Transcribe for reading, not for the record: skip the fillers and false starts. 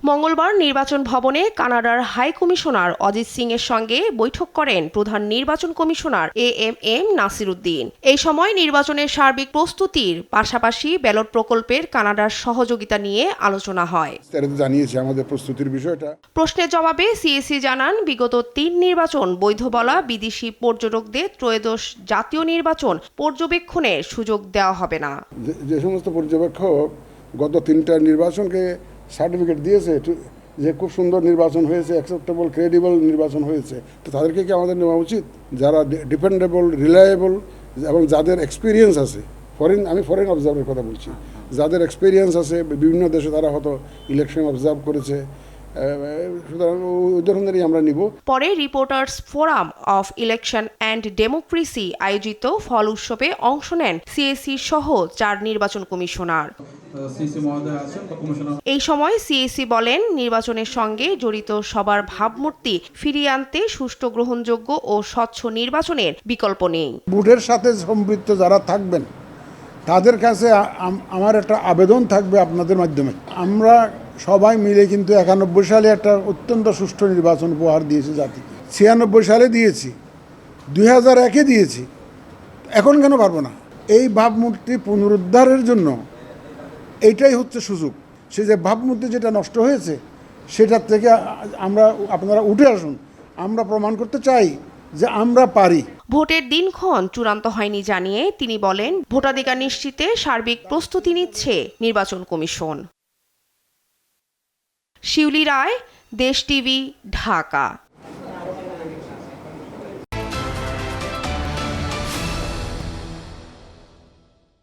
মঙ্গলবার নির্বাচন ভবনে কানাডার হাই কমিশনার অজিত সিং এর সঙ্গে বৈঠক করেন প্রধান নির্বাচন কমিশনার এএম নাসির উদ্দিন। এই সময় নির্বাচনের সার্বিক প্রস্তুতির পাশাপাশি ব্যালট প্রকল্পের কানাডার সহযোগিতা নিয়ে আলোচনা হয়। জানিয়েছে আমাদের প্রস্তুতির বিষয়টা। প্রশ্নের জবাবে সিএসি জানান, বিগত ৩ নির্বাচন বৈধ বলা বিদেশি পর্যটকদের ত্রয়োদশ জাতীয় নির্বাচন পর্যবেক্ষণের সুযোগ দেওয়া হবে না। যে সমস্ত পর্যবেক্ষক গত ৩টা নির্বাচনকে সার্টিফিকেট দিয়েছে যে খুব সুন্দর নির্বাচন হয়েছে, অ্যাকসেপ্টেবল ক্রেডিবল নির্বাচন হয়েছে, তো তাদেরকে কি আমাদের নেওয়া উচিত? যারা ডিপেন্ডেবল, রিলায়েবল এবং যাদের এক্সপিরিয়েন্স আছে, আমি ফরেন অবজার্ভের কথা বলছি, যাদের এক্সপিরিয়েন্স আছে বিভিন্ন দেশে, তারা হয়তো ইলেকশন অবজার্ভ করেছে, সুতরাং ওই ধরনেরই আমরা নিব। পরে reporters forum of election and democracy আয়োজিত ফল উৎসবে অংশ নেন সিএসি সহ ৪ নির্বাচন কমিশনার। এই সময় সিএসি বলেন, নির্বাচনের সঙ্গে জড়িত সবার ভাবমূর্তি ফিরিয়ে আনতে সুষ্ঠু, গ্রহণযোগ্য ও স্বচ্ছ নির্বাচনের বিকল্প নেই। ভোটের সাথে সম্পৃক্ত যারা থাকবেন তাদের কাছে আমার একটা আবেদন থাকবে আপনাদের মাধ্যমে। আমরা সবাই মিলে কিন্তু ৯১ সালে একটা অত্যন্ত সুষ্ঠু নির্বাচন উপহার দিয়েছি জাতি, ৯৬ সালে দিয়েছি, ২০০১-এ দিয়েছি, এখন কেন পারবো না? এই ভাবমূর্তি পুনরুদ্ধারের জন্য এইটাই হচ্ছে সুযোগ। সে যে ভাবমূর্তি যেটা নষ্ট হয়েছে সেটার থেকে আপনারা উঠে আসুন, আমরা প্রমাণ করতে চাই যে আমরা পারি। ভোটের দিনক্ষণ চূড়ান্ত হয়নি জানিয়ে তিনি বলেন, ভোটাধিকার নিশ্চিতে সার্বিক প্রস্তুতি নিচ্ছে নির্বাচন কমিশন। শিউলি রায়, দেশ টিভি, ঢাকা।